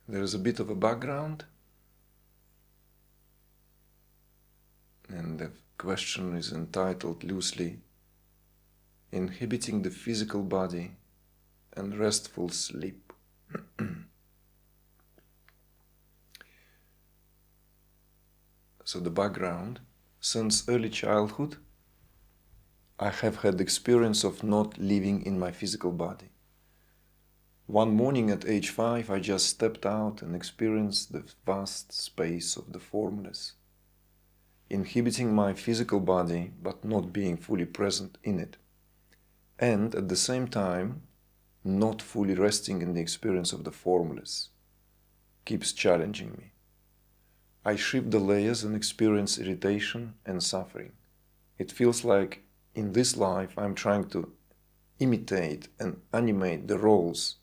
There is a bit of a background, and the question is entitled loosely, Inhibiting the Physical Body and Restful Sleep. So the background, since early childhood, I have had the experience of not living in my physical body. One morning at age 5, I just stepped out and experienced the vast space of the formless, inhibiting my physical body but not being fully present in it, and at the same time not fully resting in the experience of the formless, keeps challenging me. I strip the layers and experience irritation and suffering. It feels like in this life I'm trying to imitate and animate the roles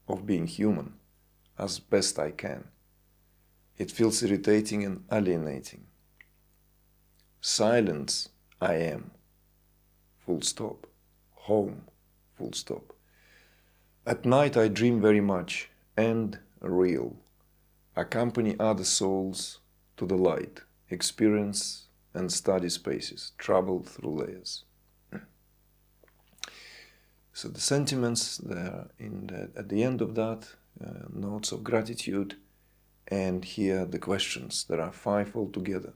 of being human as best I can. It feels irritating and alienating. Silence, I am. Full stop. Home, full stop. At night I dream very much and real. Accompany other souls to the light, experience and study spaces, travel through layers. So the sentiments there at the end of that, notes of gratitude, and here the questions. There are 5 altogether.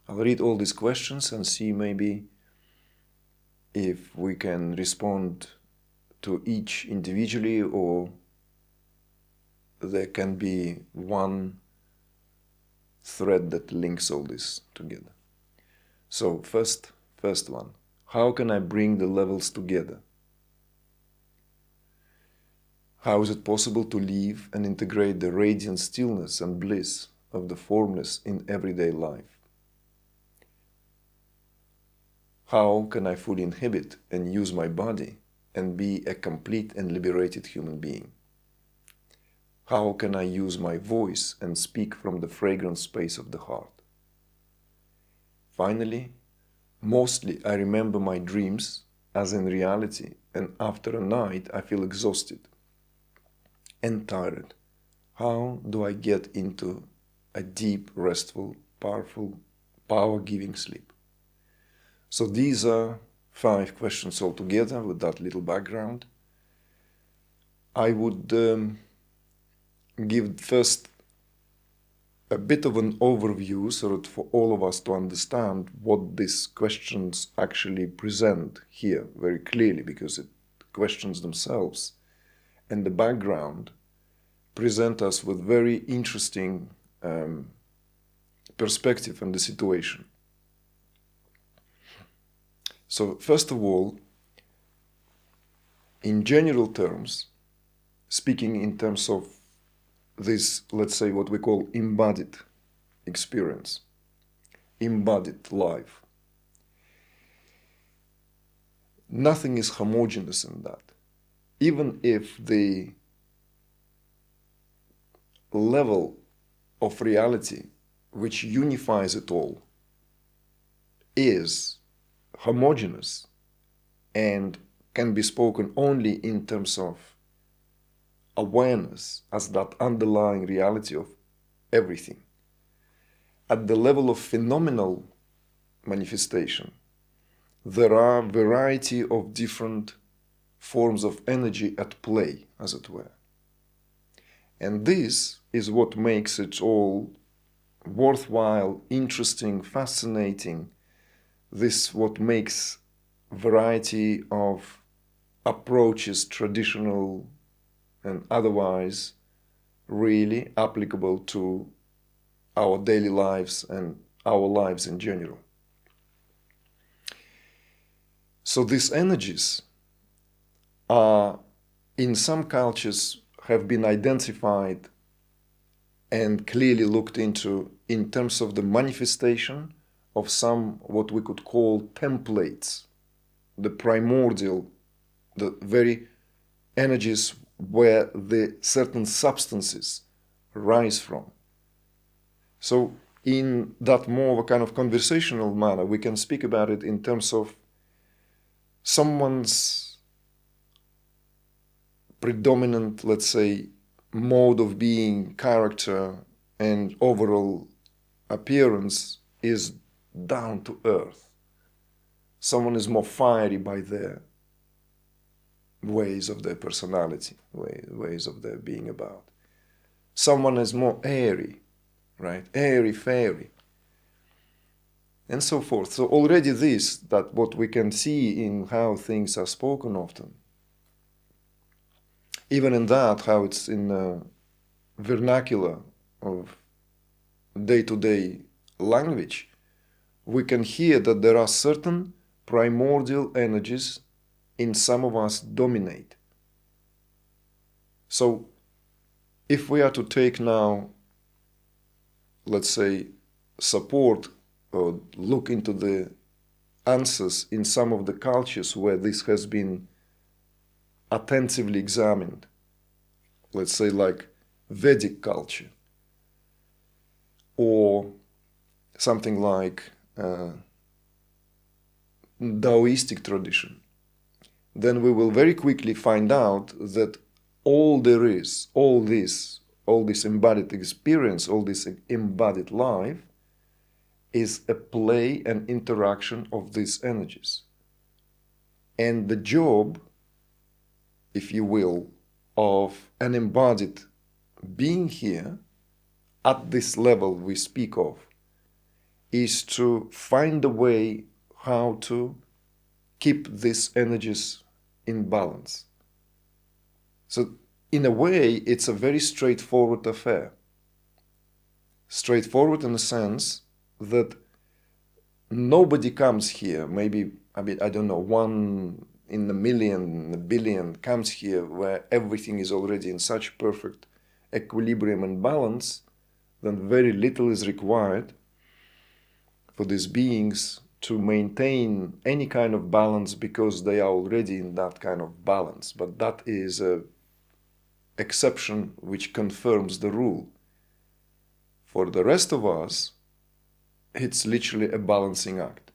I'll read all these questions and see maybe if we can respond to each individually, or there can be one thread that links all this together. So first one, how can I bring the levels together? How is it possible to live and integrate the radiant stillness and bliss of the formless in everyday life? How can I fully inhabit and use my body and be a complete and liberated human being? How can I use my voice and speak from the fragrant space of the heart? Finally, mostly I remember my dreams as in reality, and after a night I feel exhausted and tired. How do I get into a deep, restful, powerful, power-giving sleep? So these are 5 questions altogether with that little background. I would give first a bit of an overview so that for all of us to understand what these questions actually present here very clearly, because the questions themselves and the background present us with very interesting perspective on the situation. So first of all, in general terms, speaking in terms of this, let's say what we call embodied experience, embodied life, nothing is homogeneous in that. Even if the level of reality which unifies it all is homogeneous and can be spoken only in terms of awareness as that underlying reality of everything. At the level of phenomenal manifestation, there are a variety of different forms of energy at play, as it were. And this is what makes it all worthwhile, interesting, fascinating. This what makes variety of approaches, traditional and otherwise, really applicable to our daily lives and our lives in general. So these energies are, in some cultures, have been identified and clearly looked into in terms of the manifestation of some what we could call templates, the primordial, the very energies where the certain substances rise from. So in that more of a kind of conversational manner, we can speak about it in terms of someone's predominant, let's say, mode of being, character, and overall appearance is down to earth. Someone is more fiery by their ways of their personality, ways of their being about. Someone is more airy, right? Airy, fairy, and so forth. So already that what we can see in how things are spoken often, even in that, how it's in the vernacular of day-to-day language, we can hear that there are certain primordial energies in some of us dominate. So if we are to take now, let's say, support or look into the answers in some of the cultures where this has been attentively examined, let's say like Vedic culture, or something like Taoistic tradition, then we will very quickly find out that all there is, all this embodied experience, all this embodied life is a play and interaction of these energies. And the job, if you will, of an embodied being here at this level we speak of is to find a way how to keep these energies in balance. So in a way, it's a very straightforward affair. Straightforward in the sense that nobody comes here, maybe, I don't know, 1 in a million, a billion comes here where everything is already in such perfect equilibrium and balance, then very little is required for these beings to maintain any kind of balance because they are already in that kind of balance. But that is an exception which confirms the rule. For the rest of us, it's literally a balancing act.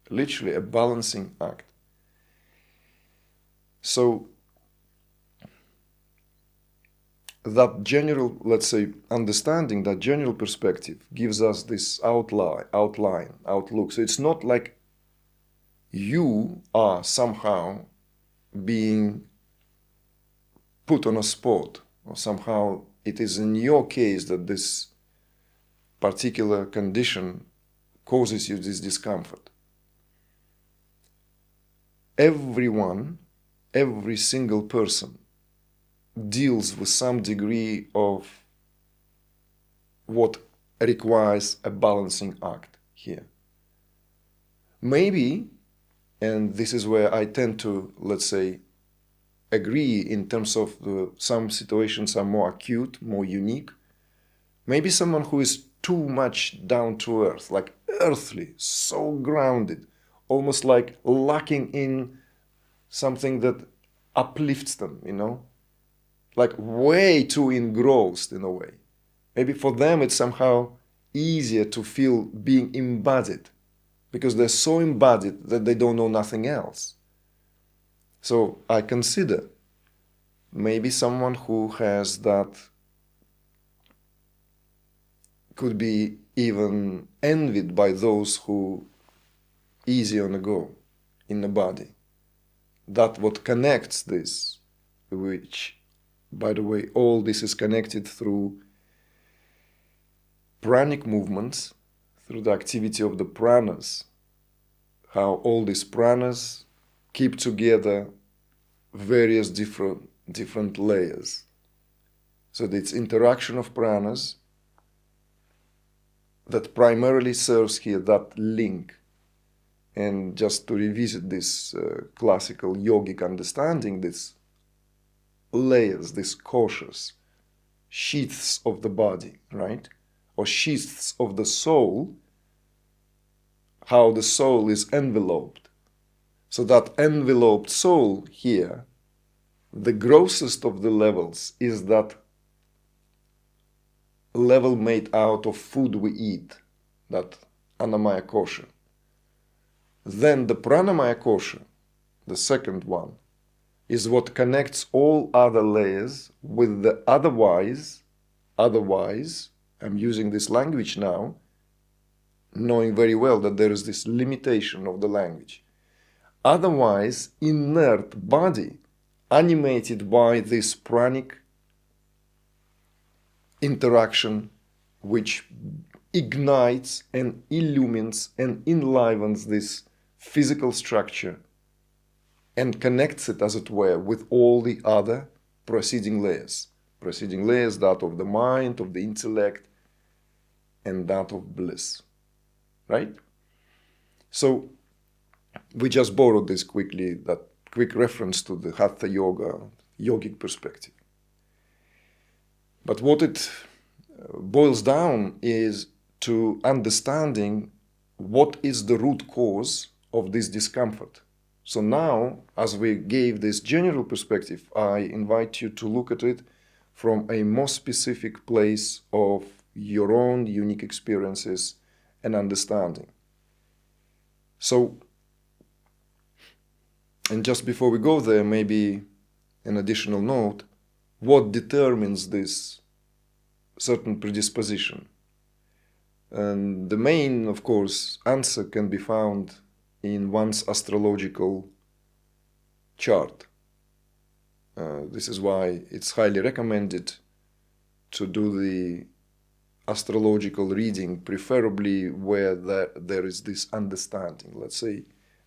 Literally a balancing act. So that general, let's say, understanding, that general perspective gives us this outlook. So it's not like you are somehow being put on a spot, or somehow it is in your case that this particular condition causes you this discomfort. Everyone, every single person deals with some degree of what requires a balancing act here. Maybe, and this is where I tend to, let's say, agree in terms of some situations are more acute, more unique. Maybe someone who is too much down to earth, like earthly, so grounded, almost like lacking in something that uplifts them, like way too engrossed in a way. Maybe for them it's somehow easier to feel being embodied because they're so embodied that they don't know nothing else. So I consider maybe someone who has that could be even envied by those who easy on the go in the body. That what connects this, which, by the way, all this is connected through pranic movements, through the activity of the pranas, how all these pranas keep together various different layers. So it's interaction of pranas that primarily serves here that link. And just to revisit this classical yogic understanding, these layers, these koshas, sheaths of the body, right? Or sheaths of the soul, how the soul is enveloped. So that enveloped soul here, the grossest of the levels is that level made out of food we eat, that Annamaya kosha. Then the Pranamaya kosha, the second one, is what connects all other layers with the otherwise, I'm using this language now, knowing very well that there is this limitation of the language. Otherwise, inert body, animated by this pranic interaction, which ignites and illumines and enlivens this physical structure and connects it, as it were, with all the other preceding layers. Preceding layers, that of the mind, of the intellect, and that of bliss. Right? So we just borrowed this quickly, that quick reference to the Hatha Yoga, yogic perspective. But what it boils down is to understanding what is the root cause of this discomfort. So now, as we gave this general perspective, I invite you to look at it from a more specific place of your own unique experiences and understanding. So, and just before we go there, maybe an additional note: what determines this certain predisposition? And the main, of course, answer can be found in one's astrological chart. This is why it's highly recommended to do the astrological reading, preferably where there is this understanding. Let's say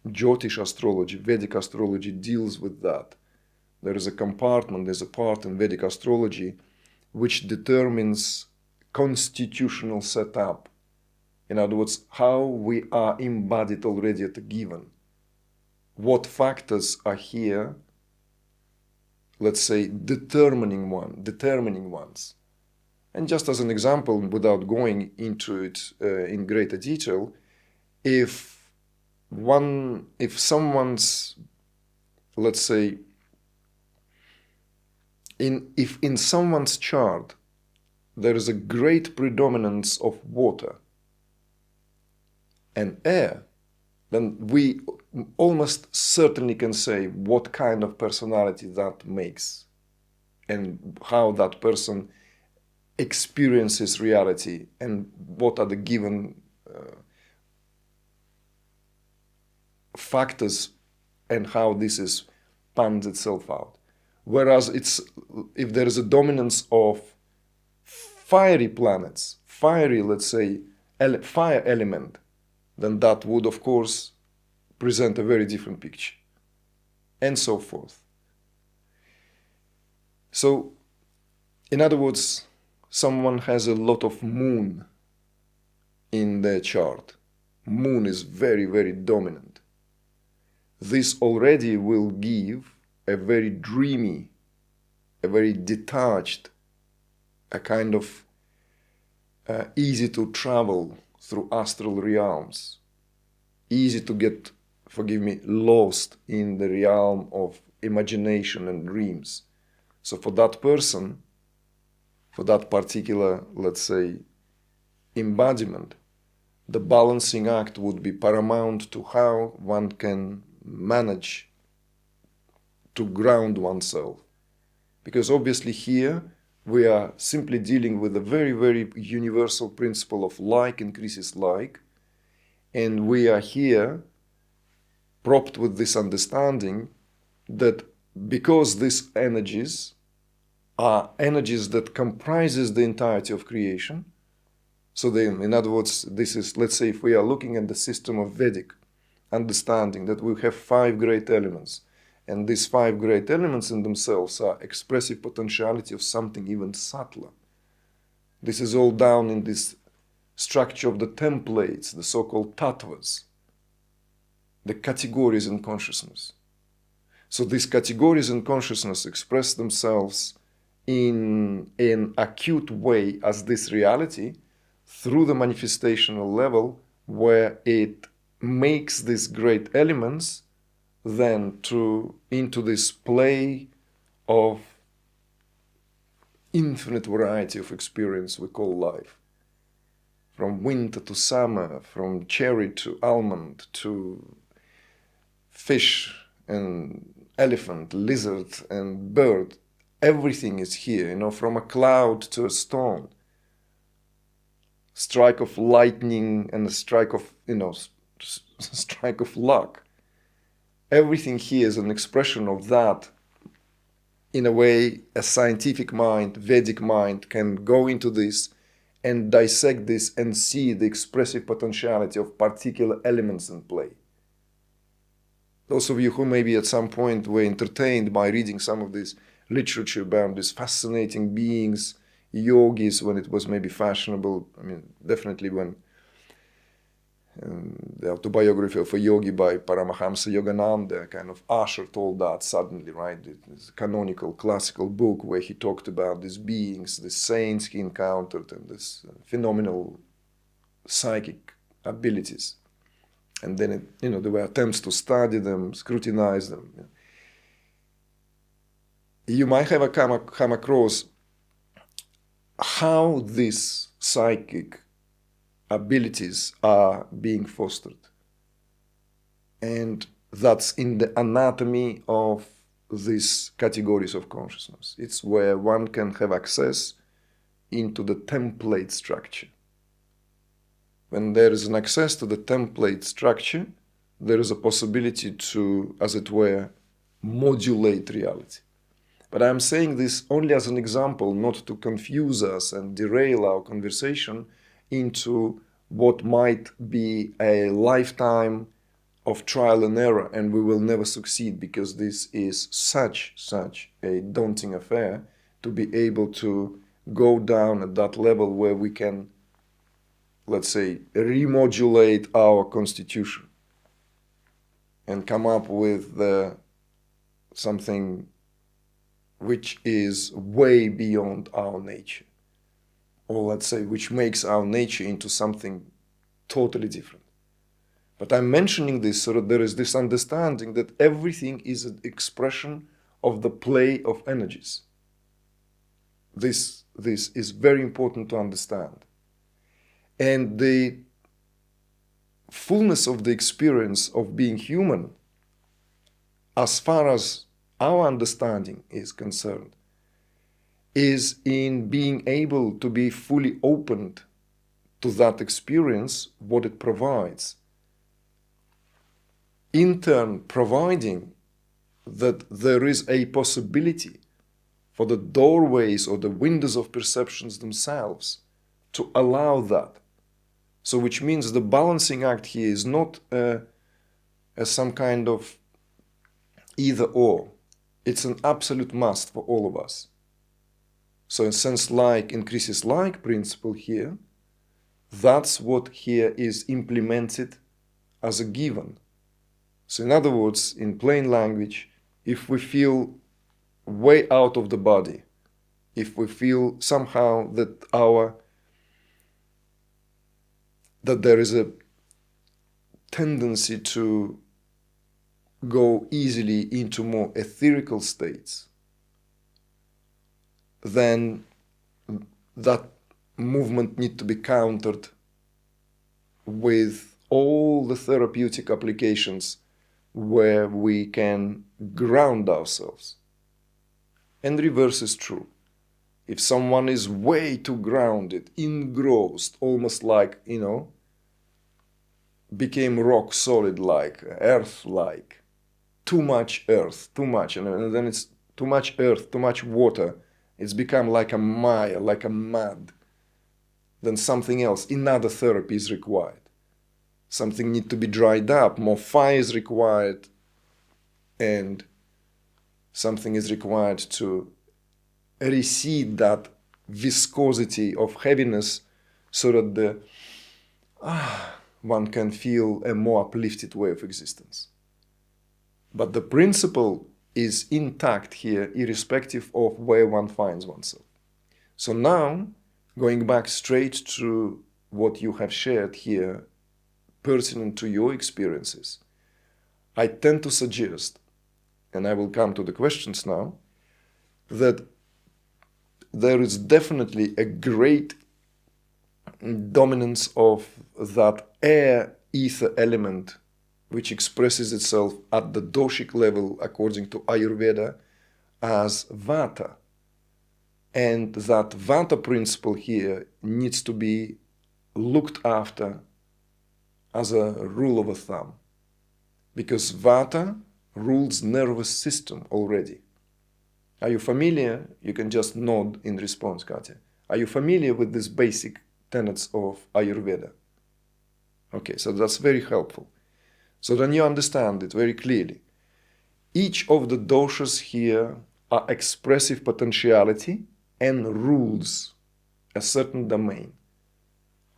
Jyotish astrology, Vedic astrology deals with that. There is a compartment, there's a part in Vedic astrology which determines constitutional setup. In other words, how we are embodied already at a given. What factors are here, let's say, determining ones. And just as an example, without going into it in greater detail, if someone's, let's say, if in someone's chart there is a great predominance of water and air, then we almost certainly can say what kind of personality that makes and how that person experiences reality and what are the given factors and how this is pans itself out. Whereas if there is a dominance of fiery planets, let's say, fire element, then that would, of course, present a very different picture, and so forth. So, in other words, someone has a lot of moon in their chart. Moon is very, very dominant. This already will give a very dreamy, a very detached, a kind of easy to travel through astral realms, easy to get, forgive me, lost in the realm of imagination and dreams. So for that person, for that particular, let's say, embodiment, the balancing act would be paramount to how one can manage to ground oneself. Because obviously here we are simply dealing with a very, very universal principle of like increases like, and we are here propped with this understanding that because these energies are energies that comprises the entirety of creation, so then, in other words, this is, let's say, if we are looking at the system of Vedic understanding, that we have 5 great elements, and these 5 great elements in themselves are expressive potentiality of something even subtler. This is all down in this structure of the templates, the so-called Tatvas, the categories in consciousness. So these categories in consciousness express themselves in an acute way as this reality through the manifestational level, where it makes these great elements then into this play of infinite variety of experience we call life. From winter to summer, from cherry to almond, to fish and elephant, lizard, and bird. Everything is here, from a cloud to a stone. Strike of lightning and a strike of, strike of luck. Everything here is an expression of that. In a way, a scientific mind, Vedic mind, can go into this and dissect this and see the expressive potentiality of particular elements in play. Those of you who maybe at some point were entertained by reading some of this literature about these fascinating beings, yogis, when it was maybe fashionable, definitely when the autobiography of a yogi by Paramahamsa Yogananda kind of ushered all that suddenly, right? It's a canonical, classical book where he talked about these beings, these saints he encountered, and this phenomenal psychic abilities. And then, there were attempts to study them, scrutinize them. You might have come across how these psychic abilities are being fostered. And that's in the anatomy of these categories of consciousness. It's where one can have access into the template structure. When there is an access to the template structure, there is a possibility to, as it were, modulate reality. But I'm saying this only as an example, not to confuse us and derail our conversation into what might be a lifetime of trial and error, and we will never succeed, because this is such a daunting affair to be able to go down at that level where we can, let's say, remodulate our constitution and come up with something which is way beyond our nature. Or let's say, which makes our nature into something totally different. But I'm mentioning this so that there is this understanding that everything is an expression of the play of energies. This is very important to understand. And the fullness of the experience of being human, as far as our understanding is concerned, is in being able to be fully opened to that experience, what it provides. In turn, providing that there is a possibility for the doorways or the windows of perceptions themselves to allow that. So which means the balancing act here is not as some kind of either or. It's an absolute must for all of us. So in a sense, like increases like principle here, that's what here is implemented as a given. So in other words, in plain language, if we feel way out of the body, if we feel somehow that there is a tendency to go easily into more etherical states, then that movement needs to be countered with all the therapeutic applications where we can ground ourselves. And reverse is true. If someone is way too grounded, engrossed, almost like, became rock solid like, earth like, too much earth, too much, and then it's too much earth, too much water, it's become like a mire, like a mud, then something else, another therapy is required. Something needs to be dried up, more fire is required, and something is required to recede that viscosity of heaviness so that one can feel a more uplifted way of existence. But the principle is intact here, irrespective of where one finds oneself. So now, going back straight to what you have shared here, pertinent to your experiences, I tend to suggest, and I will come to the questions now, that there is definitely a great dominance of that air ether element which expresses itself at the doshic level according to Ayurveda as Vata. And that Vata principle here needs to be looked after as a rule of thumb, because Vata rules nervous system already. Are you familiar? You can just nod in response, Katya. Are you familiar with these basic tenets of Ayurveda? Okay, so that's very helpful. So then you understand it very clearly. Each of the doshas here are expressive potentiality and rules a certain domain.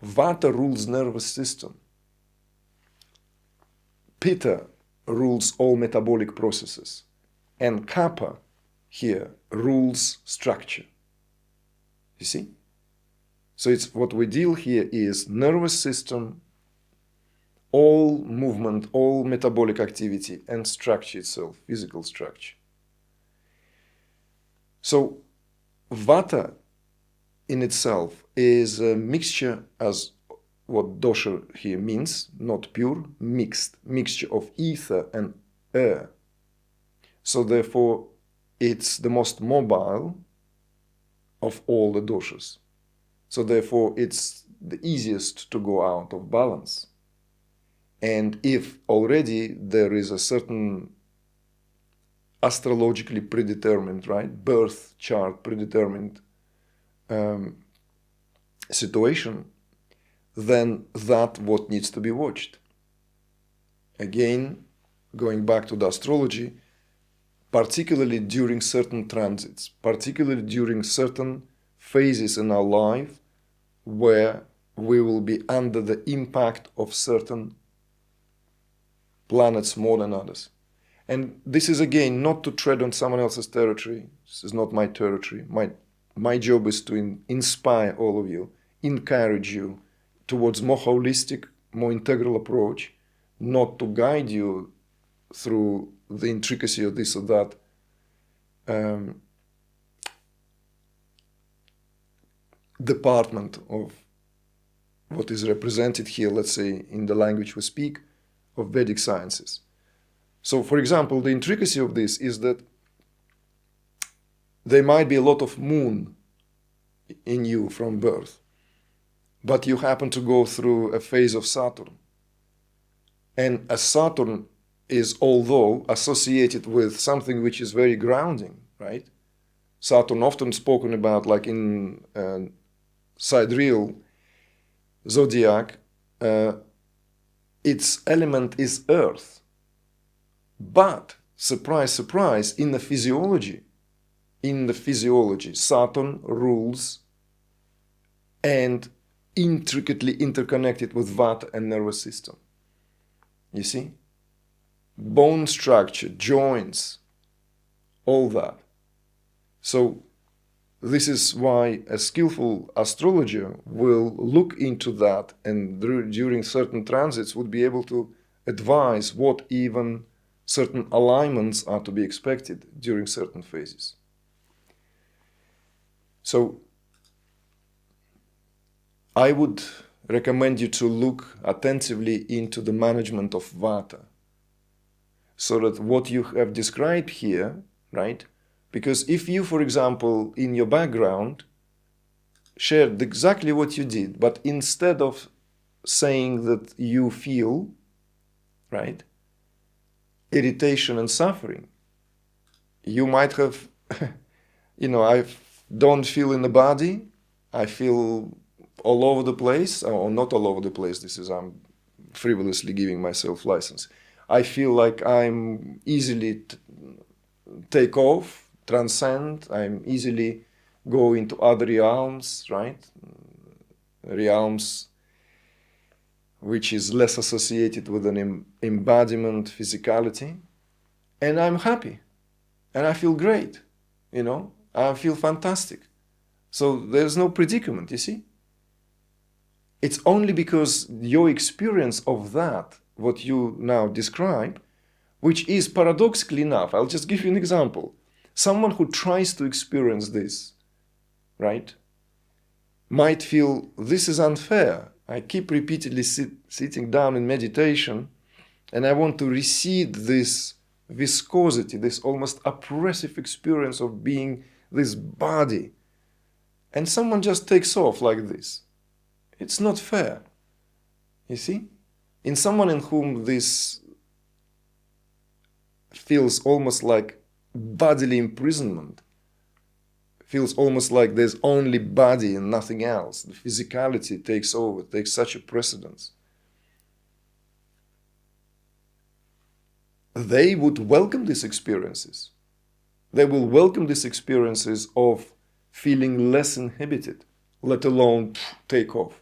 Vata rules nervous system. Pitta rules all metabolic processes. And Kapha here rules structure. You see? So it's what we deal here is nervous system, all movement, all metabolic activity, and structure itself, physical structure. So Vata in itself is a mixture, as what dosha here means, not pure, mixture of ether and air. So therefore, it's the most mobile of all the doshas. So therefore, it's the easiest to go out of balance. And if already there is a certain astrologically predetermined, right, birth chart predetermined situation, then that what needs to be watched. Again, going back to the astrology, particularly during certain transits, particularly during certain phases in our life where we will be under the impact of certain planets more than others. And this is again not to tread on someone else's territory. This is not my territory. My job is to inspire all of you, encourage you towards more holistic, more integral approach, not to guide you through the intricacy of this or that department of what is represented here, let's say, in the language we speak, of Vedic sciences. So, for example, the intricacy of this is that there might be a lot of moon in you from birth, but you happen to go through a phase of Saturn. And as Saturn is, although associated with something which is very grounding, right? Saturn often spoken about, like in sidereal zodiac, its element is earth. But, surprise, surprise, in the physiology, Saturn rules and intricately interconnected with Vata and nervous system. You see? Bone structure, joints, all that. So this is why a skillful astrologer will look into that, and during certain transits would be able to advise what even certain alignments are to be expected during certain phases. So I would recommend you to look attentively into the management of Vata, so that what you have described here, right? Because if you, for example, in your background, shared exactly what you did, but instead of saying that you feel, right, irritation and suffering, you might have, I don't feel in the body, I feel all over the place, or not all over the place, I'm frivolously giving myself license. I feel like I'm easily take off, transcend, I'm easily go into other realms, right? Realms which is less associated with an embodiment physicality. And I'm happy. And I feel great, I feel fantastic. So there's no predicament, you see? It's only because your experience of that, what you now describe, which is paradoxically enough, I'll just give you an example. Someone who tries to experience this, right, might feel this is unfair. I keep repeatedly sitting down in meditation And I want to recede this viscosity, this almost oppressive experience of being this body. And someone just takes off like this. It's not fair. You see? In someone in whom this feels almost like bodily imprisonment, feels almost like there's only body and nothing else. The physicality takes over, takes such a precedence. They would welcome these experiences. They will welcome these experiences of feeling less inhibited, let alone take off.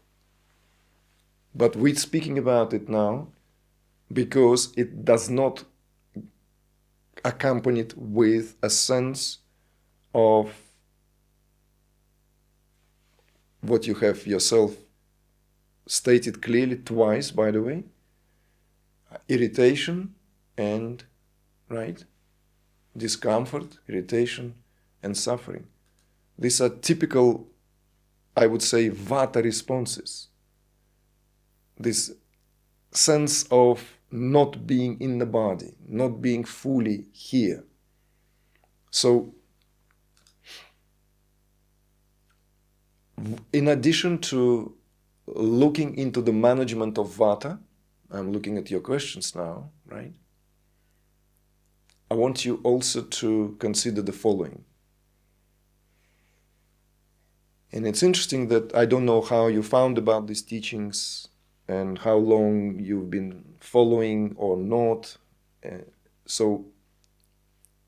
But we're speaking about it now because it does not accompany it with a sense of what you have yourself stated clearly twice, by the way, irritation and, right, discomfort, irritation and suffering. These are typical, I would say, Vata responses. This sense of not being in the body, not being fully here. So, in addition to looking into the management of Vata, I'm looking at your questions now, right? I want you also to consider the following. And it's interesting that I don't know how you found about these teachings and how long you've been following or not. So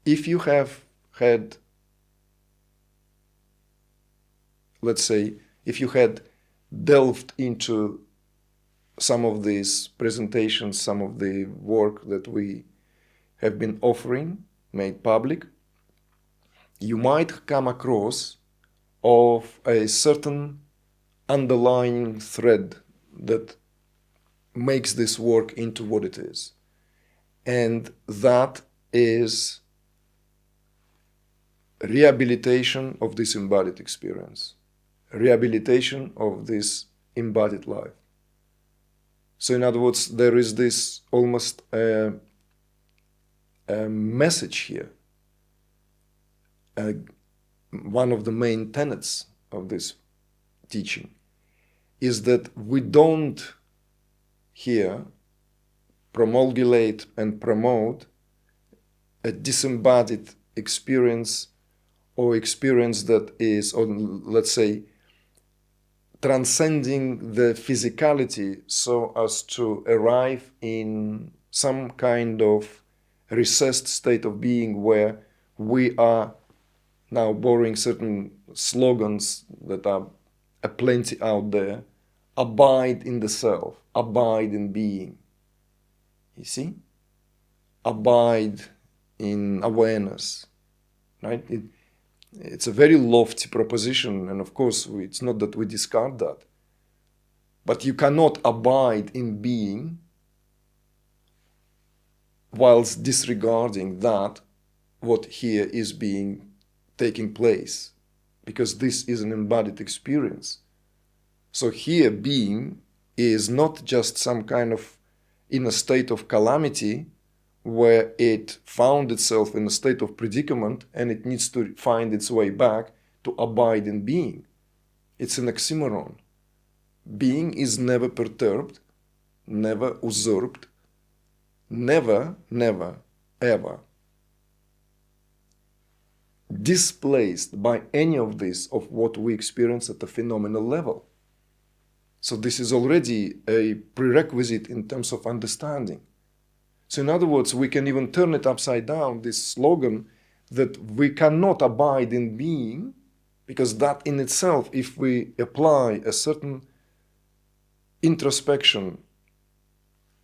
if you have had, let's say, if you had delved into some of these presentations, some of the work that we have been offering, made public, you might come across of a certain underlying thread that makes this work into what it is. And that is rehabilitation of this embodied experience, rehabilitation of this embodied life. So in other words, there is this almost a message here. One of the main tenets of this teaching is that we don't here promulgate and promote a disembodied experience or experience that is, or let's say, transcending the physicality so as to arrive in some kind of recessed state of being where we are now borrowing certain slogans that are aplenty out there. Abide in the self, abide in being. You see? Abide in awareness, right? It's a very lofty proposition, and of course, it's not that we discard that. But you cannot abide in being whilst disregarding that what here is taking place, because this is an embodied experience. So here being is not just some kind of in a state of calamity where it found itself in a state of predicament and it needs to find its way back to abide in being. It's an oxymoron. Being is never perturbed, never usurped, never, ever displaced by any of this of what we experience at the phenomenal level. So this is already a prerequisite in terms of understanding. So in other words, we can even turn it upside down, this slogan that we cannot abide in being, because that in itself, if we apply a certain introspection,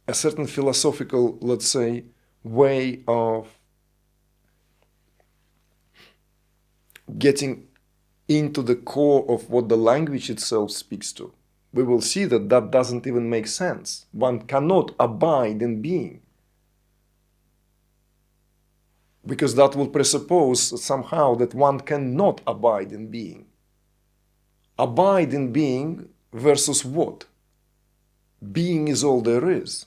a certain philosophical, let's say, way of getting into the core of what the language itself speaks to, we will see that that doesn't even make sense. One cannot abide in being, because that will presuppose somehow that one cannot abide in being. Abide in being versus what? Being is all there is.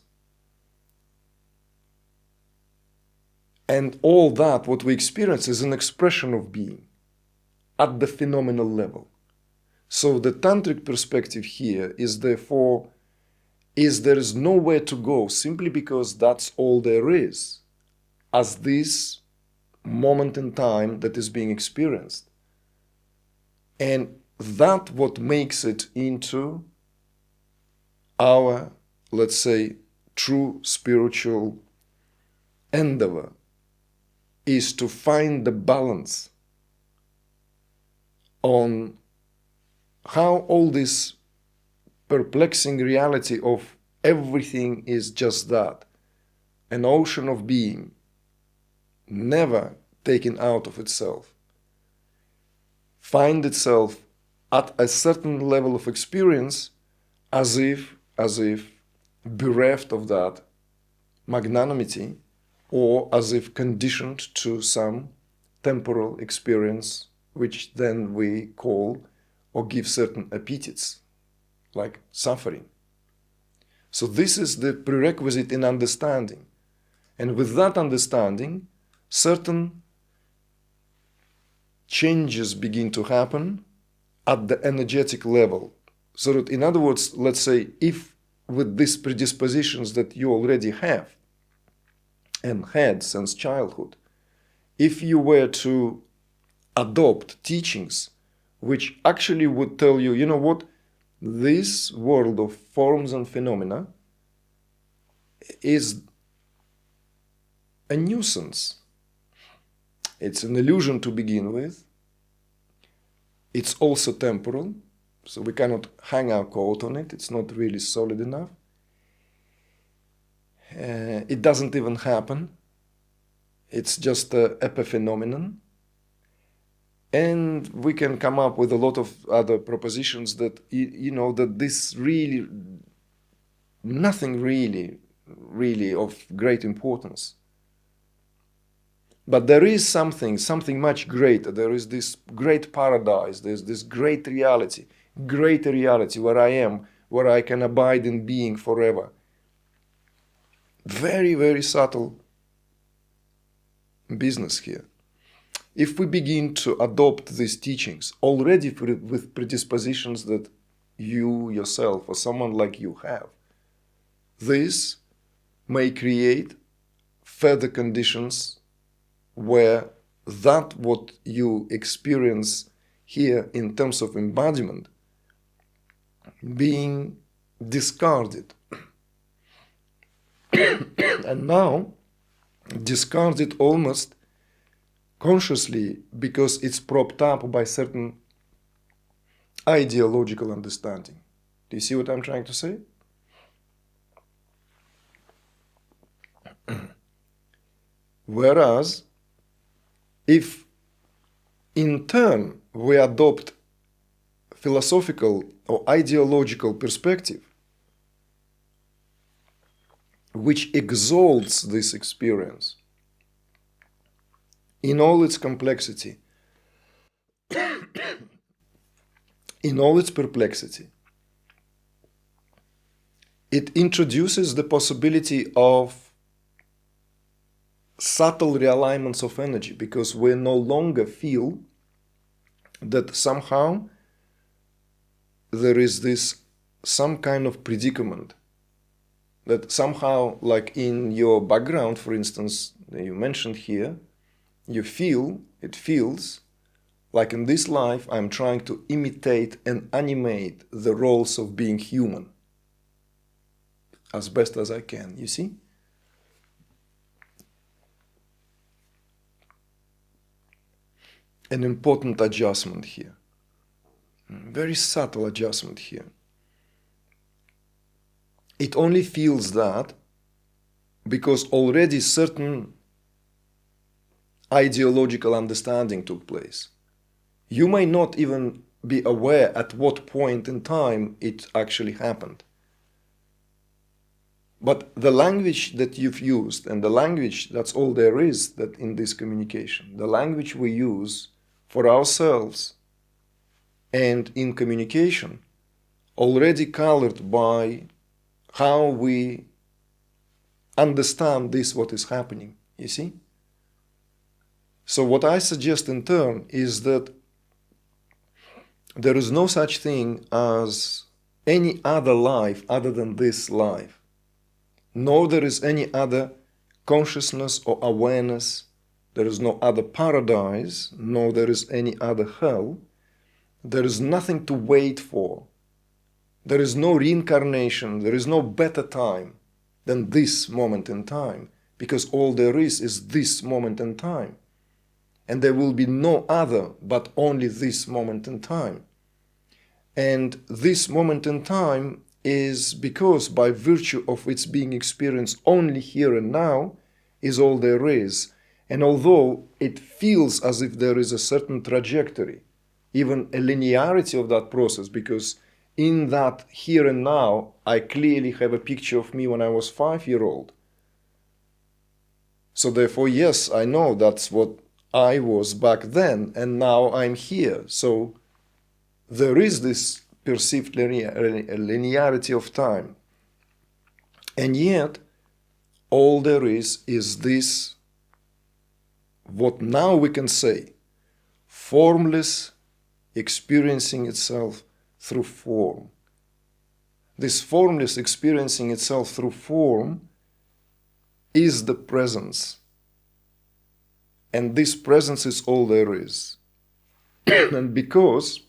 And all that, what we experience, is an expression of being at the phenomenal level. So the tantric perspective here is therefore there is nowhere to go simply because that's all there is as this moment in time that is being experienced. And that what makes it into our, let's say, true spiritual endeavor, is to find the balance on how all this perplexing reality of everything is just that, an ocean of being, never taken out of itself, find itself at a certain level of experience as if bereft of that magnanimity, or as if conditioned to some temporal experience, which then we call or give certain epithets, like suffering. So this is the prerequisite in understanding. And with that understanding, certain changes begin to happen at the energetic level. So that, in other words, let's say, if with these predispositions that you already have and had since childhood, if you were to adopt teachings which actually would tell you, you know what, this world of forms and phenomena is a nuisance. It's an illusion to begin with. It's also temporal, so we cannot hang our coat on it. It's not really solid enough. It doesn't even happen. It's just an epiphenomenon. And we can come up with a lot of other propositions that, you know, that this really, nothing really of great importance. But there is something much greater. There is this great paradise. There's this great reality, greater reality where I am, where I can abide in being forever. Very, very subtle business here. If we begin to adopt these teachings already with predispositions that you yourself or someone like you have, this may create further conditions where that what you experience here in terms of embodiment being discarded. And now discarded almost consciously because it's propped up by certain ideological understanding. Do you see what I'm trying to say? Whereas, if in turn we adopt philosophical or ideological perspective, which exalts this experience in all its complexity, in all its perplexity, it introduces the possibility of subtle realignments of energy, because we no longer feel that somehow there is this some kind of predicament, that somehow, like in your background, for instance, that you mentioned here, it feels like in this life I'm trying to imitate and animate the roles of being human as best as I can, you see? An important adjustment here. Very subtle adjustment here. It only feels that because already certain ideological understanding took place. You may not even be aware at what point in time it actually happened. But the language that you've used, and the language, that's all there is that in this communication, the language we use for ourselves and in communication, already colored by how we understand this, what is happening, you see? So what I suggest in turn is that there is no such thing as any other life other than this life. Nor there is any other consciousness or awareness. There is no other paradise, nor there is any other hell. There is nothing to wait for. There is no reincarnation. There is no better time than this moment in time, because all there is this moment in time. And there will be no other but only this moment in time. And this moment in time is because, by virtue of its being experienced only here and now, is all there is. And although it feels as if there is a certain trajectory, even a linearity of that process, because in that here and now, I clearly have a picture of me when I was 5-year-old. So therefore, yes, I know that's what I was back then, and now I'm here. So there is this perceived linearity of time. And yet, all there is this, what now we can say, formless experiencing itself through form. This formless experiencing itself through form is the presence. And this presence is all there is. And because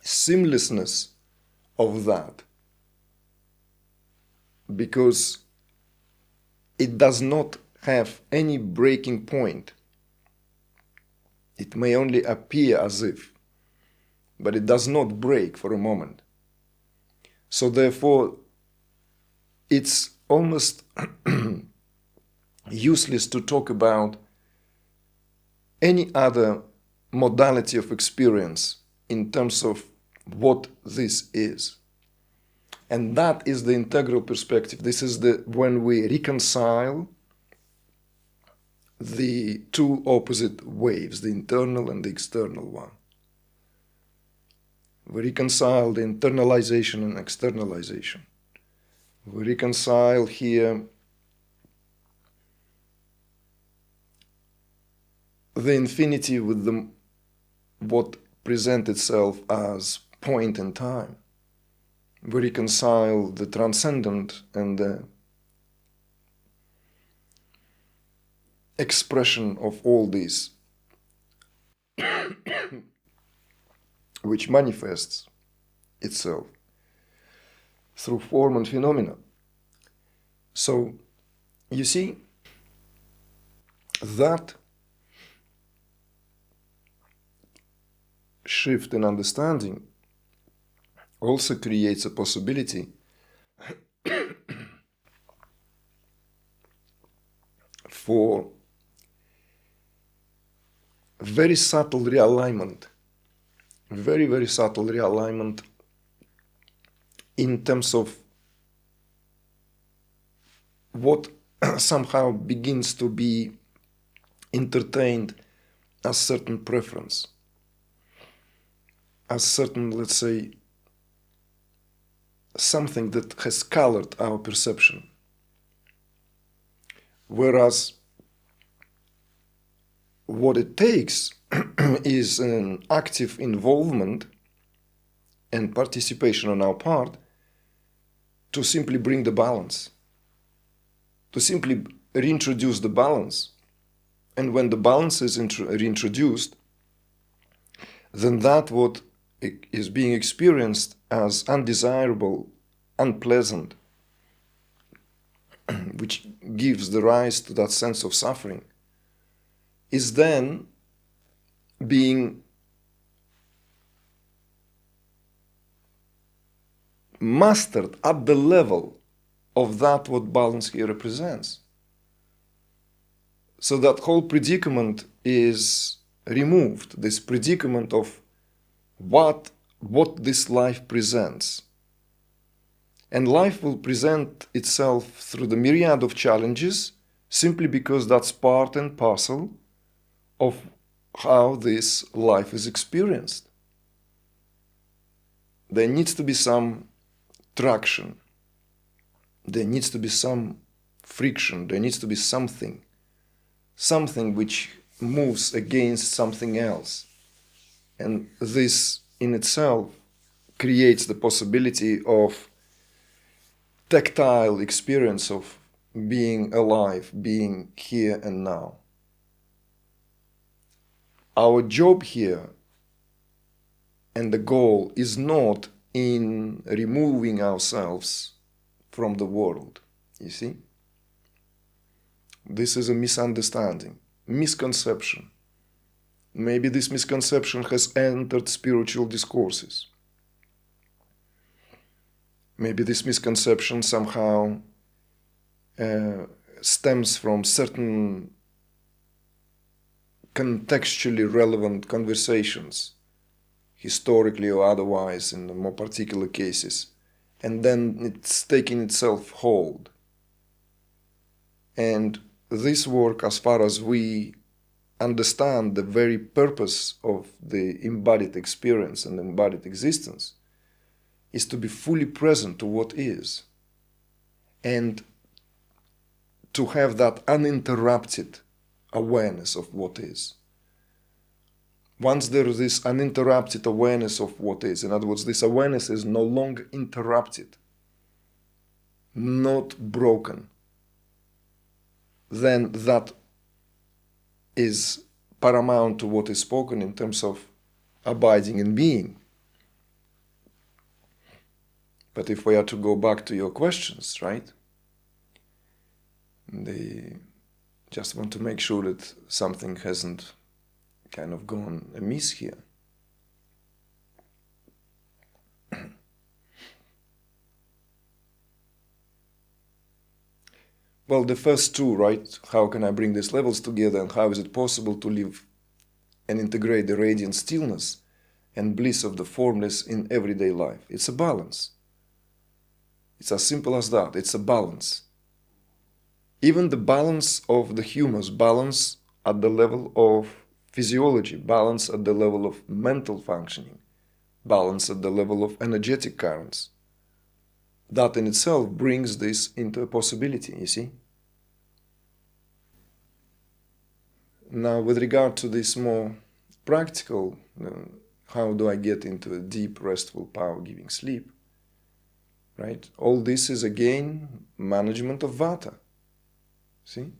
seamlessness of that, because it does not have any breaking point. It may only appear as if, but it does not break for a moment. So therefore, it's almost useless to talk about any other modality of experience in terms of what this is. And that is the integral perspective. This is when we reconcile the two opposite waves, the internal and the external one. We reconcile the internalization and externalization. We reconcile here the infinity with what presents itself as point in time. We reconcile the transcendent and the expression of all this, which manifests itself through form and phenomena. So, you see, that shift in understanding also creates a possibility for very subtle realignment, very, very subtle realignment in terms of what somehow begins to be entertained as certain preference, as certain, let's say, something that has colored our perception. Whereas what it takes is an active involvement and participation on our part to simply bring the balance, to simply reintroduce the balance. And when the balance is reintroduced, then that what is being experienced as undesirable, unpleasant, which gives the rise to that sense of suffering, is then being mastered at the level of that what balance here represents. So that whole predicament is removed, this predicament of what this life presents. And life will present itself through the myriad of challenges simply because that's part and parcel of how this life is experienced. There needs to be some traction. There needs to be some friction. There needs to be something which moves against something else. And this in itself creates the possibility of tactile experience of being alive, being here and now. Our job here and the goal is not in removing ourselves from the world, you see? This is a misunderstanding, misconception. Maybe this misconception has entered spiritual discourses. Maybe this misconception somehow stems from certain contextually relevant conversations, historically or otherwise, in the more particular cases, and then it's taking itself hold. And this work, as far as we understand the very purpose of the embodied experience and embodied existence, is to be fully present to what is, and to have that uninterrupted awareness of what is. Once there is this uninterrupted awareness of what is, in other words, this awareness is no longer interrupted, not broken, then that is paramount to what is spoken in terms of abiding in being. But if we are to go back to your questions, right? They just want to make sure that something hasn't kind of gone amiss here. Well, the first two, right? How can I bring these levels together, and how is it possible to live and integrate the radiant stillness and bliss of the formless in everyday life? It's a balance. It's as simple as that. It's a balance. Even the balance of the humors, balance at the level of physiology, balance at the level of mental functioning, balance at the level of energetic currents. That in itself brings this into a possibility, you see? Now, with regard to this more practical, how do I get into a deep, restful, power-giving sleep? Right? All this is, again, management of Vata. See?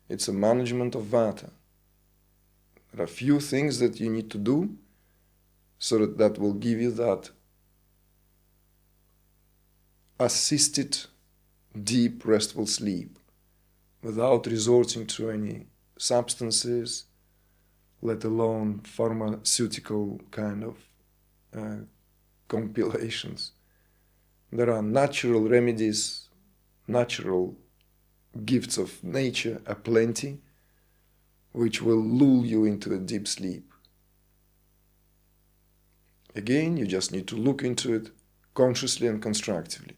It's a management of Vata. There are a few things that you need to do so that will give you that assisted, deep, restful sleep without resorting to any substances, let alone pharmaceutical kind of compilations. There are natural remedies, natural gifts of nature aplenty, which will lull you into a deep sleep. Again, you just need to look into it consciously and constructively.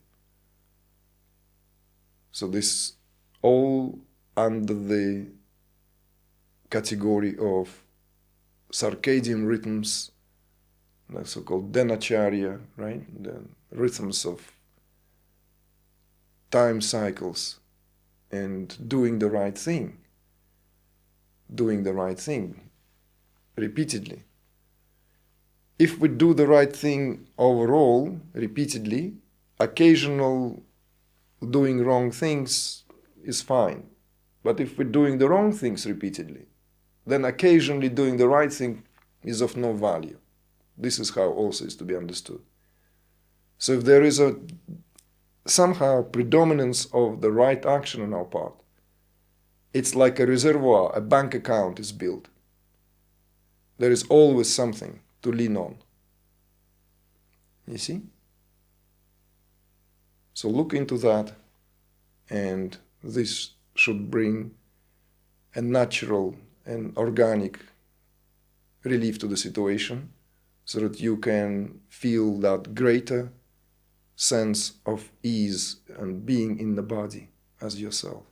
So this all under the category of circadian rhythms, the so-called dinacharya, right? The rhythms of time cycles, and doing the right thing repeatedly. If we do the right thing overall, repeatedly, occasional doing wrong things is fine. But if we're doing the wrong things repeatedly, then occasionally doing the right thing is of no value. This is how also is to be understood. So if there is a somehow predominance of the right action on our part, it's like a reservoir, a bank account is built. There is always something to lean on. You see? So look into that, and this should bring a natural and organic relief to the situation, so that you can feel that greater sense of ease and being in the body as yourself.